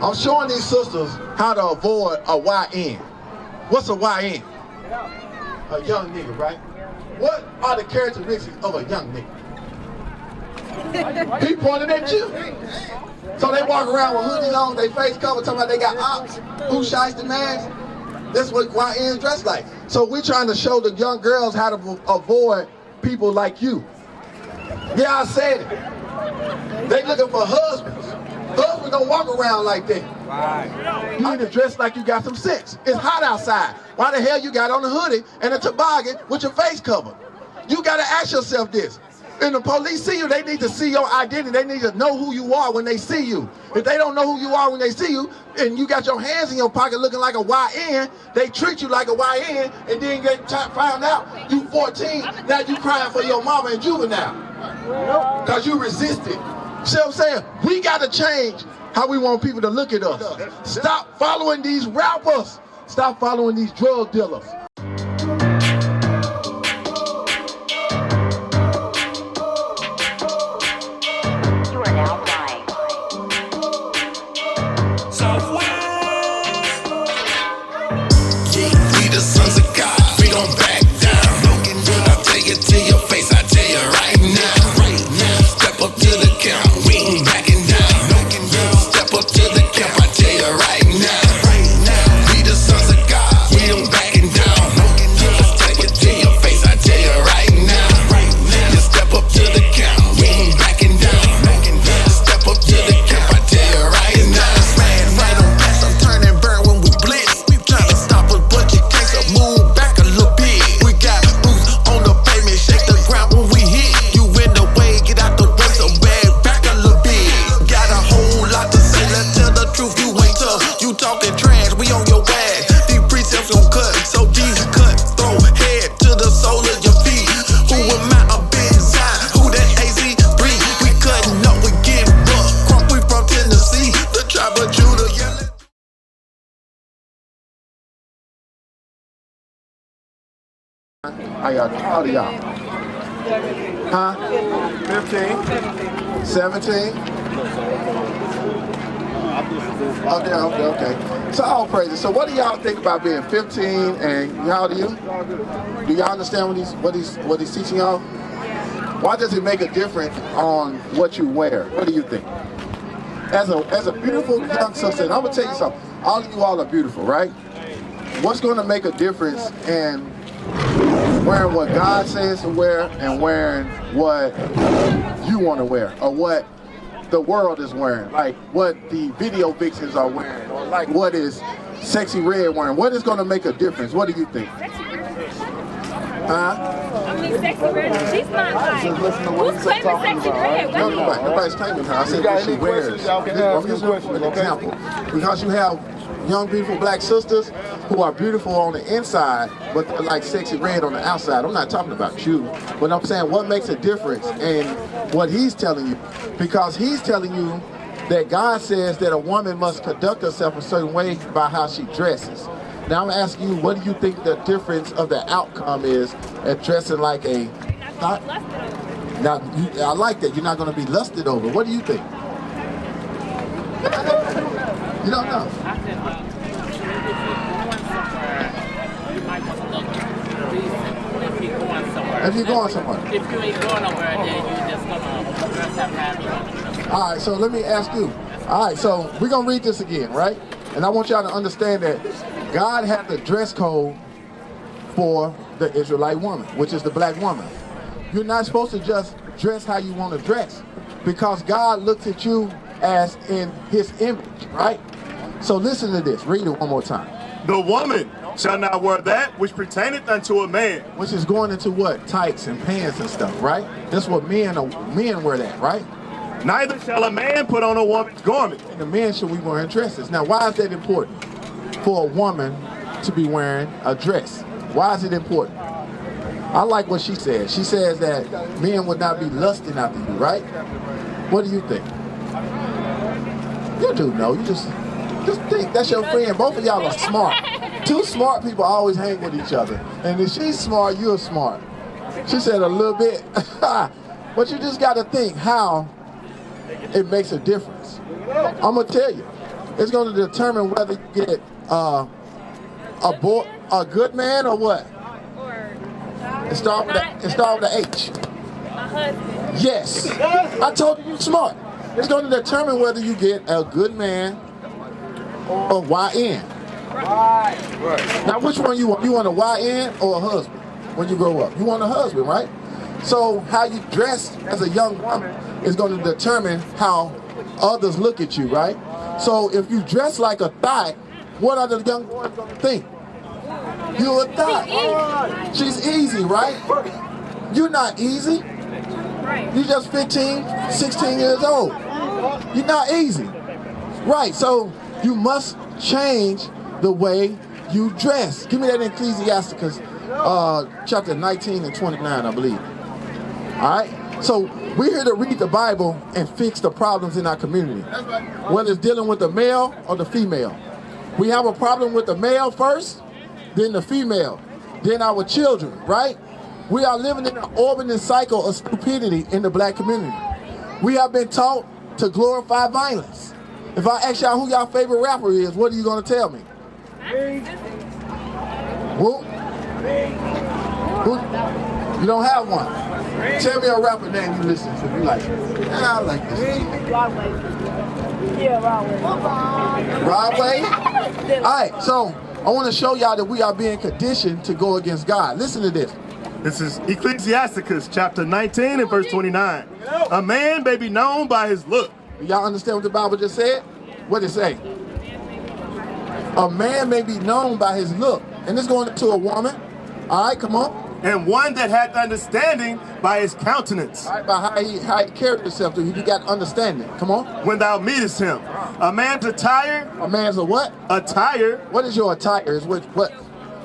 I'm showing these sisters how to avoid a YN. What's a YN? A young nigga, right? What are the characteristics of a young nigga? He pointed at you. So they walk around with hoodies on, they face covered, talking about they got ops, who shies the mask. That's what YNs dress like. So we're trying to show the young girls how to avoid people like you. Yeah, I said it. They looking for husbands. Husbands don't walk around like that. Right. You need to dress like you got some sense. It's hot outside. Why the hell you got on a hoodie and a toboggan with your face covered? You got to ask yourself this. When the police see you, they need to see your identity. They need to know who you are when they see you. If they don't know who you are when they see you, and you got your hands in your pocket looking like a YN, they treat you like a YN, and then get found out you 14, now you crying for your mama and juvenile. Because you resisted. See what I'm saying? We got to change how we want people to look at us. Stop following these rappers. Stop following these drug dealers. How old are y'all? Huh? 15. 17? Okay. So all praises. So what do y'all think about being 15 and how old are you? Do y'all understand what he's teaching y'all? Why does it make a difference on what you wear? What do you think? As a beautiful young sister, and I'm gonna tell you something. All of you all are beautiful, right? What's gonna make a difference in wearing what God says to wear and wearing what you want to wear, or what the world is wearing, like what the video vixens are wearing, or like what is Sexy Red wearing? What is going to make a difference? What do you think? Huh? I mean, Sexy Red, she's not like, who's claiming Sexy Red? No, nobody's claiming her. I said what she wears. I'm just giving an example. Because you have young, beautiful black sisters who are beautiful on the inside, but they're like Sexy Red on the outside. I'm not talking about you, but I'm saying what makes a difference in what he's telling you. Because he's telling you that God says that a woman must conduct herself a certain way by how she dresses. Now I'm asking you, what do you think the difference of the outcome is at dressing like a... Now, I like that. You're not going to be lusted over. What do you think? You don't know. If you're going somewhere. If you ain't going nowhere, then you just gonna have all right, so let me ask you. All right, so we're gonna read this again, right? And I want y'all to understand that God had the dress code for the Israelite woman, which is the black woman. You're not supposed to just dress how you want to dress, because God looks at you as in his image, right? So listen to this. Read it one more time. The woman shall not wear that which pertaineth unto a man. Which is going into what? Tights and pants and stuff, right? That's what men wear that, right? Neither shall a man put on a woman's garment. And the men should be wearing dresses. Now, why is that important for a woman to be wearing a dress? Why is it important? I like what she says. She says that men would not be lusting after you, right? What do you think? You do know. You just think. That's your friend. Both of y'all are smart. Two smart people always hang with each other. And if she's smart, you're smart. She said a little bit. But you just got to think how it makes a difference. I'm going to tell you. It's going to determine whether you get a good man or what? Or It starts with an H. a husband. Yes. I told you you're smart. It's going to determine whether you get a good man or YN. Right. Now, which one you want? You want a YN or a husband when you grow up? You want a husband, right? So how you dress as a young woman is going to determine how others look at you, right? So if you dress like a thot, what are the young boys going to think? You're a thot. She's easy, right? You're not easy. Right. You're just 15, 16 years old. You're not easy. Right, so you must change the way you dress. Give me that in Ecclesiasticus chapter 19 and 29, I believe. All right? So we're here to read the Bible and fix the problems in our community, whether it's dealing with the male or the female. We have a problem with the male first, then the female, then our children, right? We are living in an orbiting cycle of stupidity in the black community. We have been taught to glorify violence. If I ask y'all who y'all favorite rapper is, what are you going to tell me? Who? You don't have one. Tell me a rapper name you listen to. You like, I like this. Broadway? All right, so I want to show y'all that we are being conditioned to go against God. Listen to this. This is Ecclesiasticus chapter 19 and verse 29. A man may be known by his look. Y'all understand what the Bible just said? What did it say? A man may be known by his look. And it's going to a woman. All right, come on. And one that hath understanding by his countenance. All right, by how he carried himself. You got understanding. Come on. When thou meetest him. A man's attire. A man's a what? Attire. What is your attire? Is what?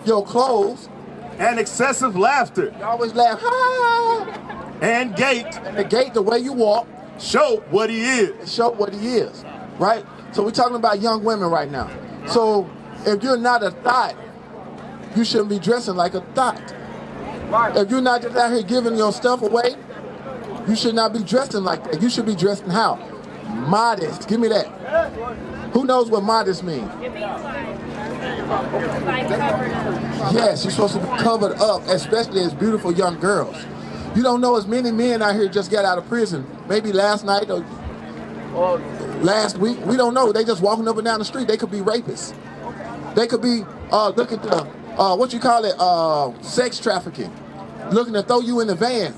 Your clothes. And excessive laughter. You always laugh. Ah. And gait. And the gait, the way you walk. Show what he is. Show what he is. Right? So we're talking about young women right now. So if you're not a thot, you shouldn't be dressing like a thot. If you're not just out here giving your stuff away, you should not be dressing like that. You should be dressing how? Modest. Give me that. Who knows what modest means? It means like covered up. Yes, you're supposed to be covered up, especially as beautiful young girls. You don't know as many men out here just got out of prison. Maybe last night or last week. We don't know. They just walking up and down the street. They could be rapists. They could be, look at the, what you call it, sex trafficking. Looking to throw you in the van.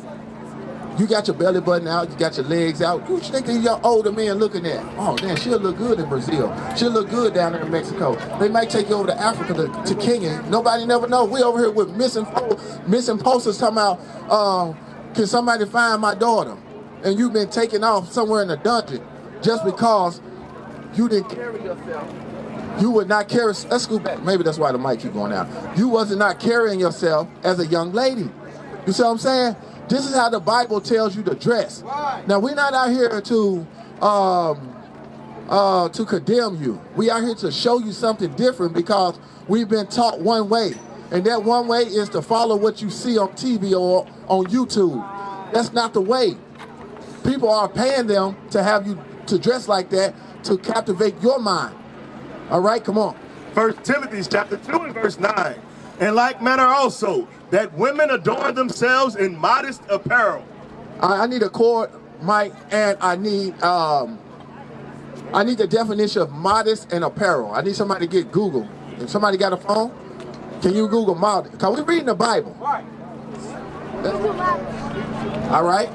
You got your belly button out, you got your legs out. Who you think these young older men looking at? Oh, damn, she'll look good in Brazil. She'll look good down there in Mexico. They might take you over to Africa, to Kenya. Nobody never know. We over here with missing posters talking about, can somebody find my daughter? And you've been taken off somewhere in a dungeon just because you didn't carry yourself. You would not carry, let's go back. Maybe that's why the mic keep going out. You wasn't not carrying yourself as a young lady. You see what I'm saying? This is how the Bible tells you to dress. Now, we're not out here to condemn you. We out here to show you something different because we've been taught one way. And that one way is to follow what you see on TV or on YouTube. That's not the way. People are paying them to have you to dress like that to captivate your mind. All right, come on. 1 Timothy chapter 2 and verse 9. In like manner also, that women adorn themselves in modest apparel. I need a cord, Mike, and I need the definition of modest and apparel. I need somebody to get Google. If somebody got a phone, can you Google modest? Because we're reading the Bible. All right.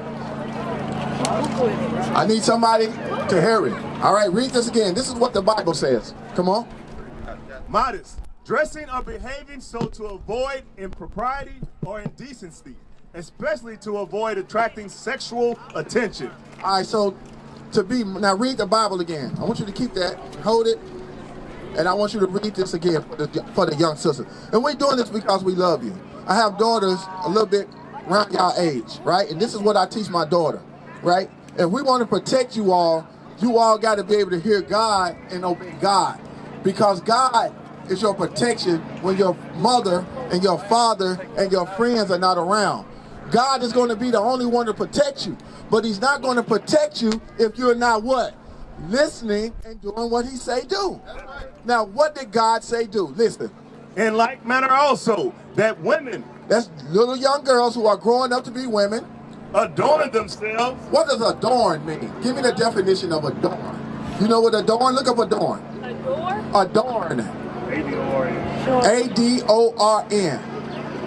I need somebody to hear it. All right, read this again. This is what the Bible says. Come on. Modest. Dressing or behaving so to avoid impropriety or indecency, especially to avoid attracting sexual attention. All right, so now read the Bible again. I want you to keep that, hold it, and I want you to read this again for the young sisters. And we're doing this because we love you. I have daughters a little bit around y'all age, right? And this is what I teach my daughter, right? If we want to protect you all got to be able to hear God and obey God. Because God is your protection when your mother and your father and your friends are not around. God is going to be the only one to protect you. But he's not going to protect you if you're not what? listening and doing what he say do. Now, what did God say do? Listen. In like manner also, that women That's little young girls who are growing up to be women. adorn themselves. What does adorn mean? Give me the definition of adorn. You know what adorn? Look up adorn. Adorn. A-D-O-R-N.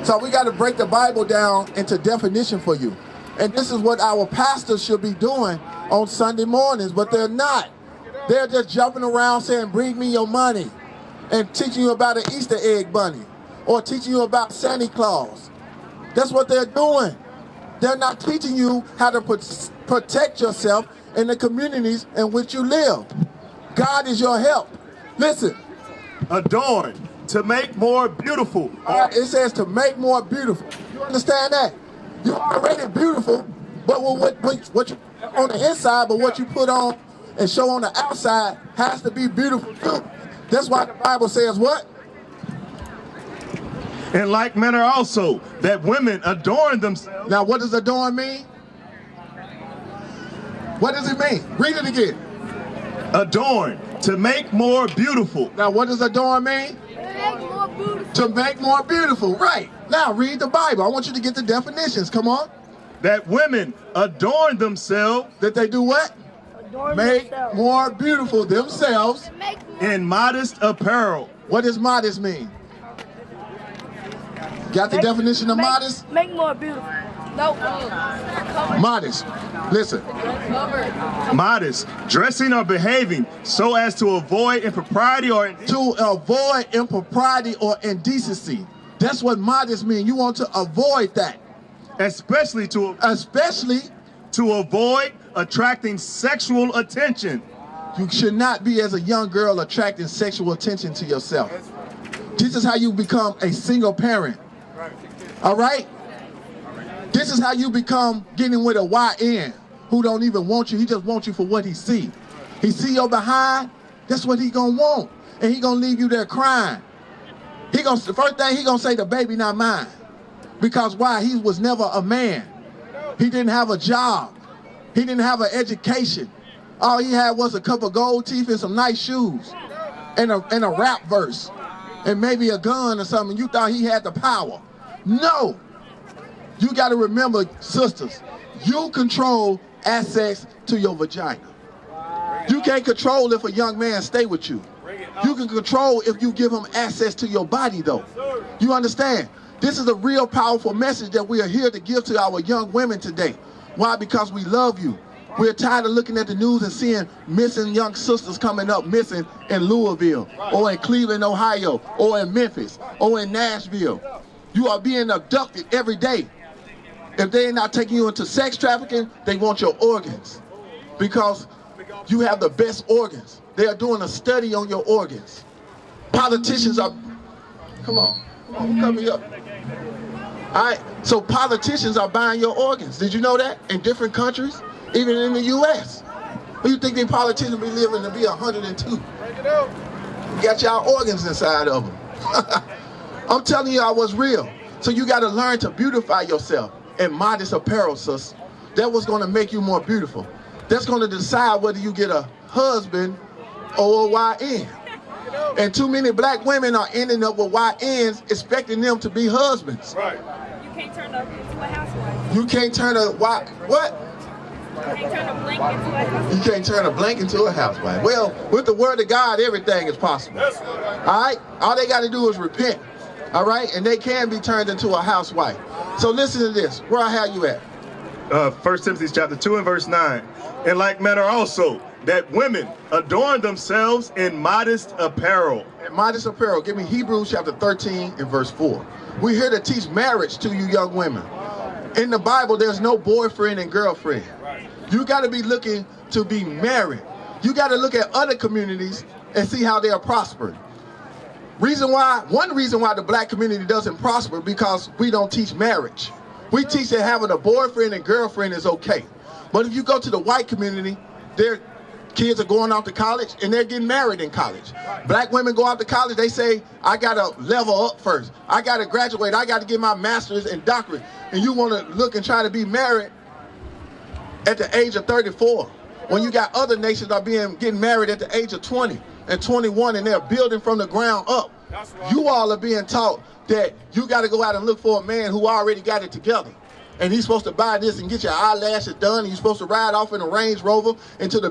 So we got to break the Bible down into definition for you. And this is what our pastors should be doing on Sunday mornings, but they're not. They're just jumping around saying, bring me your money, and teaching you about an Easter egg bunny, or teaching you about Santa Claus. That's what they're doing. They're not teaching you how to protect yourself in the communities in which you live. God is your help. Listen. Adorn, to make more beautiful. It says to make more beautiful. You understand that? You're already beautiful, but what you on the inside, but what you put on and show on the outside has to be beautiful too. That's why the Bible says what? In like manner also, that women adorn themselves. Now, what does adorn mean? What does it mean? Read it again. Adorn, to make more beautiful. Now, what does adorn mean? To make more beautiful. Right. Now, read the Bible. I want you to get the definitions. Come on. That women adorn themselves. That they do what? Make more beautiful themselves. In modest apparel. What does modest mean? Got the definition of modest? Make more beautiful. No. Modest. Listen. Modest, dressing or behaving so as to avoid impropriety or to avoid impropriety or indecency. That's what modest means. You want to avoid that. Especially to avoid attracting sexual attention. You should not be, as a young girl, attracting sexual attention to yourself. This is how you become a single parent. All right? This is how you become getting with a YN who don't even want you. He just wants you for what he see. He see your behind, that's what he gonna want. And he gonna leave you there crying. The first thing he gonna say, the baby not mine. Because why? He was never a man. He didn't have a job. He didn't have an education. All he had was a couple gold teeth and some nice shoes. And a rap verse. And maybe a gun or something. You thought he had the power. No. You got to remember, sisters, you control access to your vagina. You can't control if a young man stay with you. You can control if you give him access to your body, though. You understand? This is a real powerful message that we are here to give to our young women today. Why? Because we love you. We're tired of looking at the news and seeing missing young sisters coming up missing in Louisville, or in Cleveland, Ohio, or in Memphis, or in Nashville. You are being abducted every day. If they're not taking you into sex trafficking, they want your organs. Because you have the best organs. They are doing a study on your organs. Politicians are, come on, come here up. All right, so politicians are buying your organs. Did you know that? In different countries, even in the U.S. Who you think these politicians be living to be 102? You got y'all organs inside of them. I'm telling y'all what's real. So you got to learn to beautify yourself in modest apparel, sis. That was going to make you more beautiful. That's going to decide whether you get a husband or a YN. And too many black women are ending up with YNs expecting them to be husbands. Right. You can't turn her into a housewife. You can't turn a what? You can't turn a blank into a housewife. You can't turn a blank into a housewife. Well, with the word of God, everything is possible. All right? All they got to do is repent. All right? And they can be turned into a housewife. So listen to this. Where I have you at? 1 Timothy chapter 2 and verse 9. In like manner also, that women adorn themselves in modest apparel. In modest apparel. Give me Hebrews chapter 13 and verse 4. We're here to teach marriage to you young women. In the Bible, there's no boyfriend and girlfriend. You got to be looking to be married. You got to look at other communities and see how they are prospering. One reason why the black community doesn't prosper, because we don't teach marriage. We teach that having a boyfriend and girlfriend is okay. But if you go to the white community, their kids are going off to college and they're getting married in college. Black women go off to college, they say, I gotta level up first. I gotta graduate, I gotta get my master's and doctorate. And you wanna look and try to be married at the age of 34. When you got other nations that are getting married at the age of 20 and 21 and they're building from the ground up. You all are being taught that you got to go out and look for a man who already got it together. And he's supposed to buy this and get your eyelashes done, and you're supposed to ride off in a Range Rover into the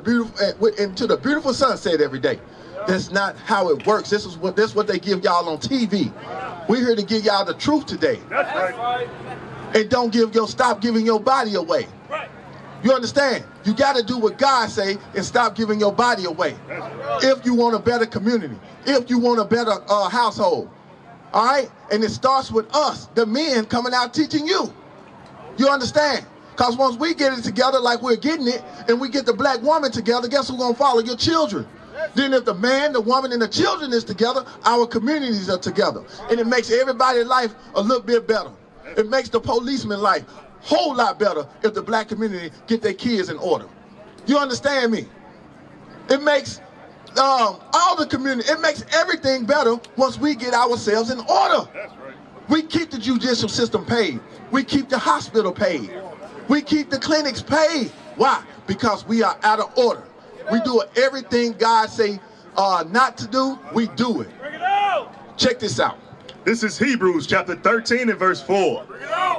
beautiful sunset every day. That's not how it works. This is what they give y'all on TV. We're here to give y'all the truth today. That's right. And stop giving your body away. Right. You understand? You got to do what God say and stop giving your body away. If you want a better community, if you want a better household, all right? And it starts with us, the men, coming out teaching you. You understand? Because once we get it together like we're getting it, and we get the black woman together, guess who's going to follow? Your children. Then if the man, the woman, and the children is together, our communities are together. And it makes everybody's life a little bit better. It makes the policeman's life a whole lot better if the black community get their kids in order. You understand me? It makes all the community, it makes everything better once we get ourselves in order. That's right. We keep the judicial system paid. We keep the hospital paid. We keep the clinics paid. Why? Because we are out of order. We do everything God say not to do, we do it. Check this out. This is Hebrews chapter 13 and verse 4.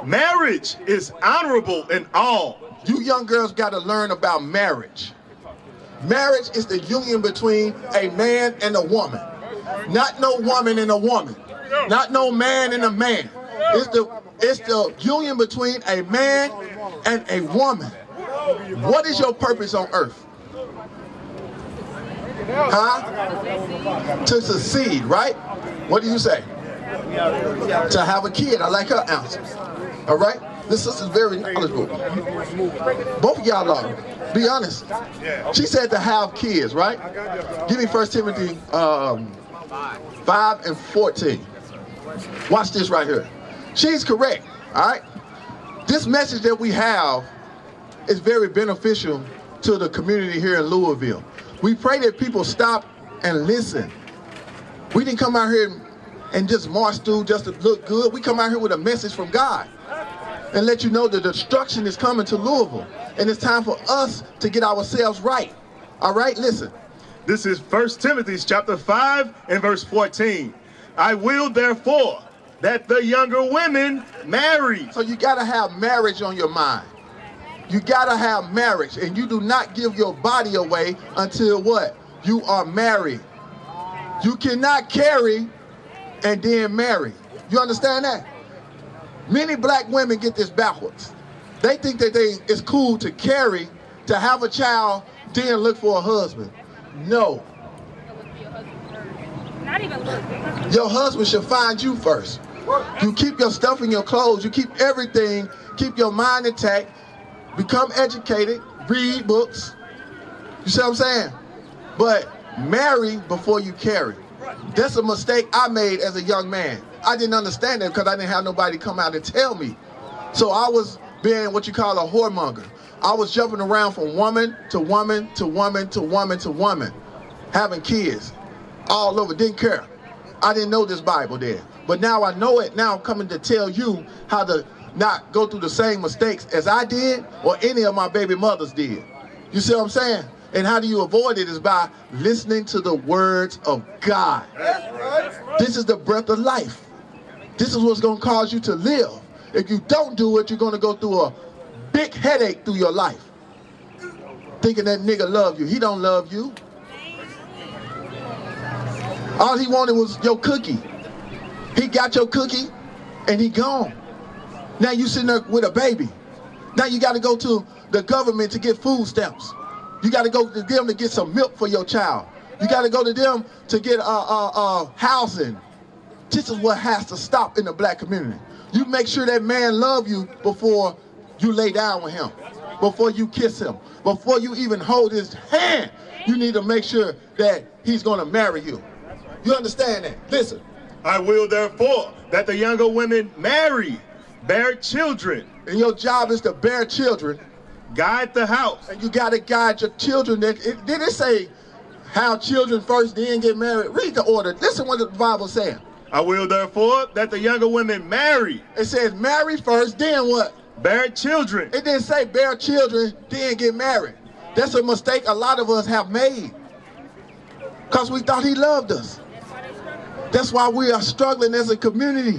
Marriage is honorable in all. You young girls got to learn about marriage. Marriage is the union between a man and a woman. Not no woman and a woman. Not no man and a man. It's the union between a man and a woman. What is your purpose on earth? Huh? To succeed, right? What do you say? To have a kid. I like her answer. All right? This sister's very knowledgeable. Both of y'all are. Be honest. She said to have kids, right? Give me 1 Timothy 5 and 14. Watch this right here. She's correct, all right? This message that we have is very beneficial to the community here in Louisville. We pray that people stop and listen. We didn't come out here and just march through just to look good. We come out here with a message from God and let you know the destruction is coming to Louisville. And it's time for us to get ourselves right. All right, listen. This is 1 Timothy chapter 5 and verse 14. I will therefore that the younger women marry. So you gotta have marriage on your mind. You gotta have marriage, and you do not give your body away until what? You are married. You cannot carry and then marry. You understand that? Many black women get this backwards. They think that it's cool to carry, to have a child, then look for a husband. No. Not even look. Your husband should find you first. You keep your stuff in your clothes. You keep everything. Keep your mind intact. Become educated. Read books. You see what I'm saying? But marry before you carry. That's a mistake I made as a young man. I didn't understand that because I didn't have nobody come out and tell me. So I was being what you call a whoremonger. I was jumping around from woman to woman to woman to woman to woman, having kids all over, didn't care. I didn't know this Bible then. But now I know it. Now I'm coming to tell you how to not go through the same mistakes as I did or any of my baby mothers did. You see what I'm saying? And how do you avoid it is by listening to the words of God. This is the breath of life. This is what's going to cause you to live. If you don't do it, you're going to go through a big headache through your life. Thinking that nigga love you. He don't love you. All he wanted was your cookie. He got your cookie and he gone. Now you sitting there with a baby. Now you got to go to the government to get food stamps. You got to go to them to get some milk for your child. You got to go to them to get housing. This is what has to stop in the black community. You make sure that man love you before you lay down with him, before you kiss him, before you even hold his hand. You need to make sure that he's going to marry you. You understand that? Listen. I will therefore that the younger women marry, bear children. And your job is to bear children. Guide the house. And you got to guide your children. Did it say have children first, then get married? Read the order. Listen what the Bible says. I will therefore that the younger women marry. It says marry first, then what? Bear children. It didn't say bear children, then get married. That's a mistake a lot of us have made. Because we thought he loved us. That's why we are struggling as a community.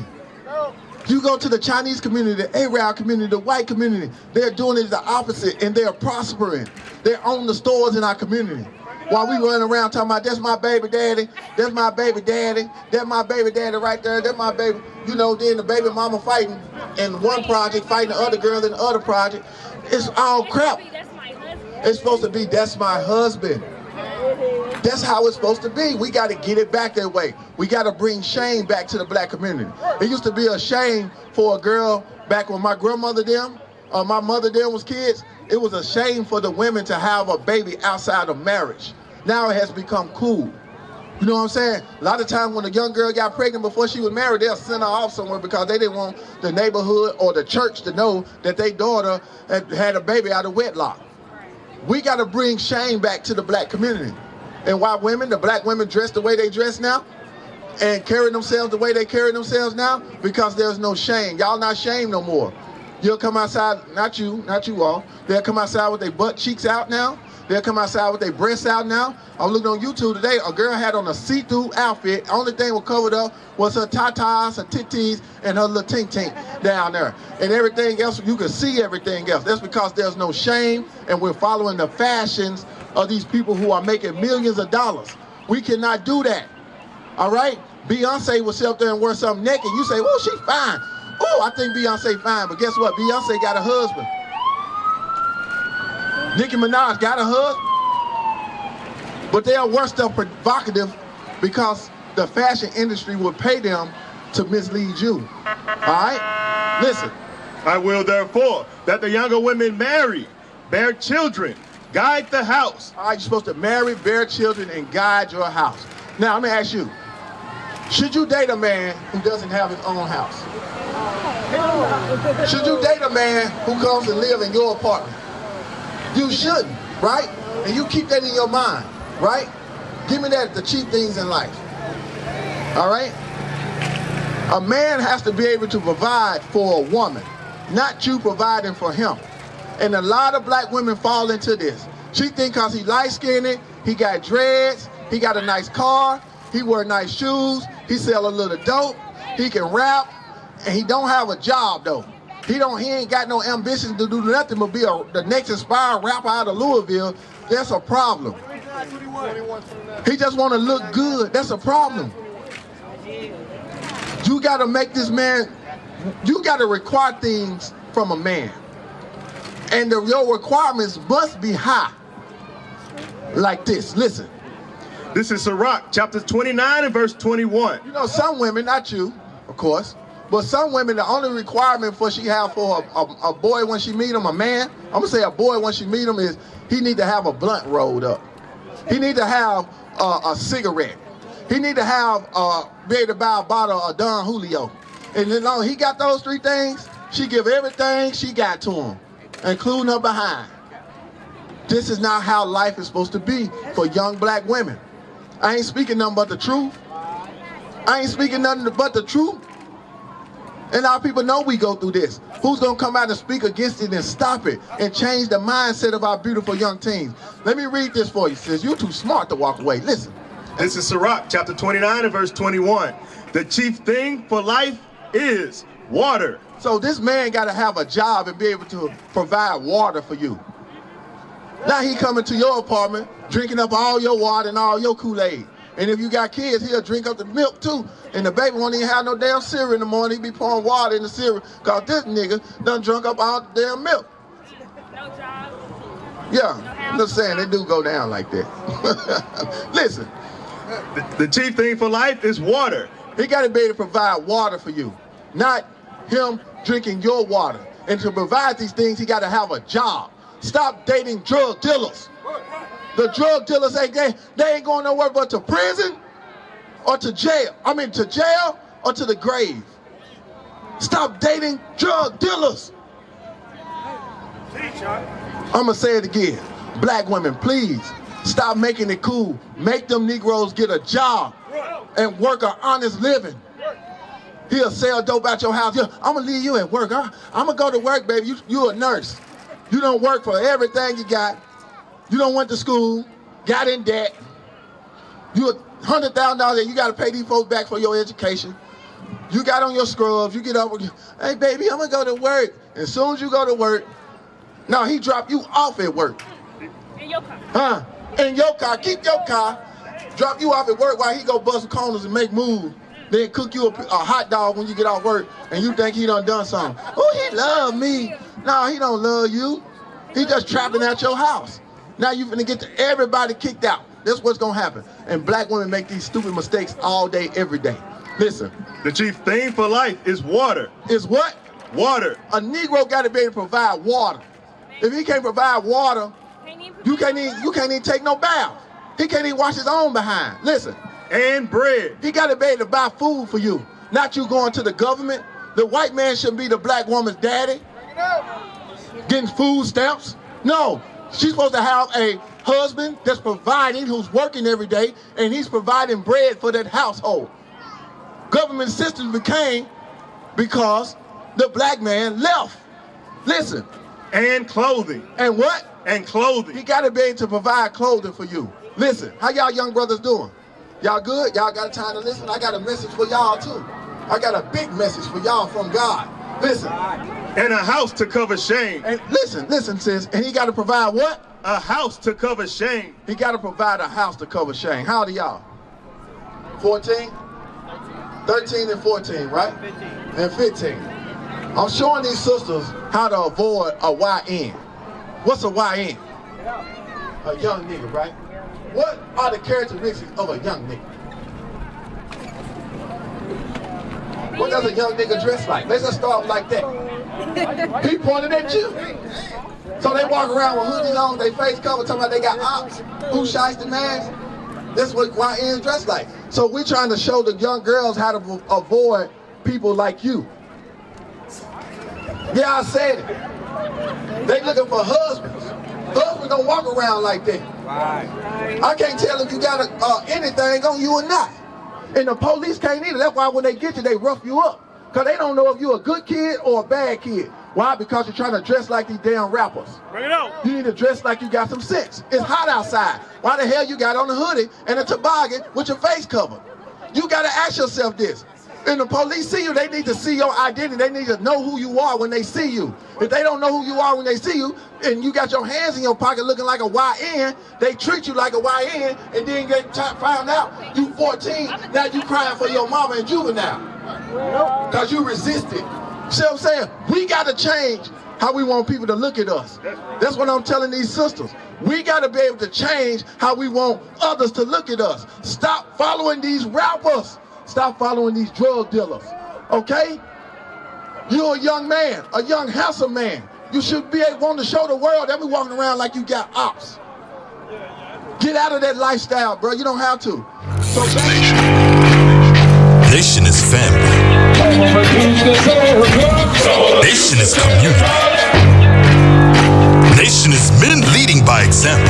You go to the Chinese community, the Arab community, the white community, they're doing it the opposite and they're prospering. They own the stores in our community. While we running around talking about, that's my baby daddy, that's my baby daddy, that's my baby daddy right there, that's my baby, you know, then the baby mama fighting in one project, fighting the other girl in the other project. It's all crap. It's supposed to be, that's my husband. That's how it's supposed to be. We got to get it back that way. We got to bring shame back to the black community. It used to be a shame for a girl back when my grandmother them, or my mother them was kids. It was a shame for the women to have a baby outside of marriage. Now it has become cool. You know what I'm saying? A lot of times when a young girl got pregnant before she was married, they'll send her off somewhere because they didn't want the neighborhood or the church to know that their daughter had a baby out of wedlock. We got to bring shame back to the black community. And why women, the black women dress the way they dress now and carry themselves the way they carry themselves now? Because there's no shame. Y'all not shamed no more. You'll come outside, not you all, they'll come outside with their butt cheeks out now. They'll come outside with their breasts out now. I was looking on YouTube today, a girl had on a see-through outfit. Only thing was covered up was her tatas, her titties, and her little tink-tink down there. And everything else, you can see everything else. That's because there's no shame and we're following the fashions of these people who are making millions of dollars. We cannot do that, all right? Beyonce will sit up there and wear something naked. You say, oh, she fine. Oh, I think Beyonce fine, but guess what? Beyonce got a husband. Nicki Minaj got a husband. But they are worse than provocative because the fashion industry would pay them to mislead you. All right? Listen. I will therefore that the younger women marry, bear children, guide the house. All right, you're supposed to marry, bear children, and guide your house. Now, let me ask you, should you date a man who doesn't have his own house? Should you date a man who comes and live in your apartment? You shouldn't, right? And you keep that in your mind, right? Give me that, the cheap things in life. All right? A man has to be able to provide for a woman, not you providing for him. And a lot of black women fall into this. She think because he light-skinned, he got dreads, he got a nice car, he wear nice shoes, he sell a little dope, he can rap, and he don't have a job though. He ain't got no ambition to do nothing but be the next inspired rapper out of Louisville. That's a problem. He just want to look good. That's a problem. You got to make this man, you got to require things from a man. And your requirements must be high. Like this, listen. This is Sirach, chapter 29 and verse 21. You know, some women, not you, of course, but some women, the only requirement she have for a boy when she meet him, a man, I'm gonna say a boy when she meet him, is he need to have a blunt rolled up. He need to have a cigarette. He need to have, be able to buy a bottle of Don Julio. And as long as he got those three things, she give everything she got to him, including her behind. This is not how life is supposed to be for young black women. I ain't speaking nothing but the truth. I ain't speaking nothing but the truth. And our people know we go through this. Who's gonna come out and speak against it and stop it and change the mindset of our beautiful young teens? Let me read this for you, sis. You're too smart to walk away. Listen. This is Sirach, chapter 29 and verse 21. The chief thing for life is water. So this man gotta have a job and be able to provide water for you. Now he coming to your apartment, drinking up all your water and all your Kool-Aid. And if you got kids, he'll drink up the milk too. And the baby won't even have no damn cereal in the morning. He be pouring water in the cereal because this nigga done drunk up all the damn milk. No job. Yeah, I'm just saying, they do go down like that. Listen. The chief thing for life is water. He got to be able to provide water for you, not him drinking your water. And to provide these things, he got to have a job. Stop dating drug dealers. The drug dealers, they ain't going nowhere but to prison or to jail. I mean, to jail or to the grave. Stop dating drug dealers. I'm going to say it again. Black women, please, stop making it cool. Make them Negroes get a job and work an honest living. He'll sell dope out your house. I'm going to leave you at work. I'm going to go to work, baby. You a nurse. You don't work for everything you got. You don't went to school, got in debt. You $100,000 you got to pay these folks back for your education. You got on your scrubs, you get up, hey baby, I'm gonna go to work. As soon as you go to work, now he drop you off at work. In your car. Huh? In your car, keep your car, drop you off at work while he go bust corners and make moves. Then cook you a hot dog when you get off work and you think he done something. Oh, he love me. No, he don't love you. He just trapping at your house. Now you finna get everybody kicked out. That's what's gonna happen. And black women make these stupid mistakes all day, every day. Listen. The chief thing for life is water. Is what? Water. A Negro gotta be able to provide water. If he can't provide water, you can't even take no bath. He can't even wash his own behind. Listen. And bread. He gotta be able to buy food for you. Not you going to the government. The white man shouldn't be the black woman's daddy. Getting food stamps. No. She's supposed to have a husband that's providing, who's working every day, and he's providing bread for that household. Government systems became because the black man left. Listen. And clothing. And what? And clothing. He got to be able to provide clothing for you. Listen, how y'all young brothers doing? Y'all good? Y'all got time to listen? I got a message for y'all too. I got a big message for y'all from God. Listen. And a house to cover shame. And listen, sis. And he got to provide what? A house to cover shame. He got to provide a house to cover shame. How old are y'all? 14? 13 and 14, right? 15. And 15. I'm showing these sisters how to avoid a YN. What's a YN? A young nigga, right? What are the characteristics of a young nigga? What does a young nigga dress like? Let's just start like that. He pointed at you. So they walk around with hoodies on, they face covered, talking about they got ops, who shiesty masks. That's what YNs dress like. So we're trying to show the young girls how to avoid people like you. Yeah, I said it. They looking for husbands. Husbands don't walk around like that. I can't tell if you got anything on you or not. And the police can't either. That's why when they get you, they rough you up. Because they don't know if you're a good kid or a bad kid. Why? Because you're trying to dress like these damn rappers. Bring it out. You need to dress like you got some sense. It's hot outside. Why the hell you got on a hoodie and a toboggan with your face covered? You got to ask yourself this. When the police see you, they need to see your identity. They need to know who you are when they see you. If they don't know who you are when they see you, and you got your hands in your pocket looking like a YN, they treat you like a YN, and then get found out you 14, now you crying for your mama and juvenile. Because you resisted. See what I'm saying? We got to change how we want people to look at us. That's what I'm telling these sisters. We got to be able to change how we want others to look at us. Stop following these rappers. Stop following these drug dealers, okay? You're a young man, a young handsome man. You should be able to show the world that we walking around like you got ops. Get out of that lifestyle, bro. You don't have to. So Nation is family. Nation is community. Nation is men leading by example.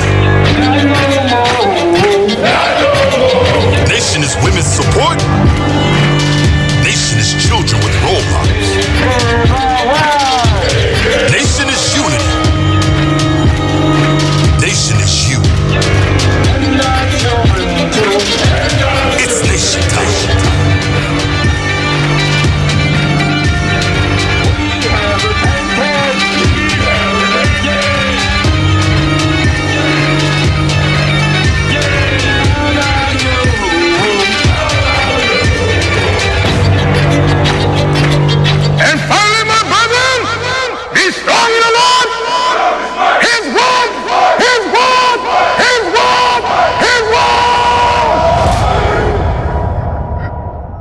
Nation is women's support. Nation is children with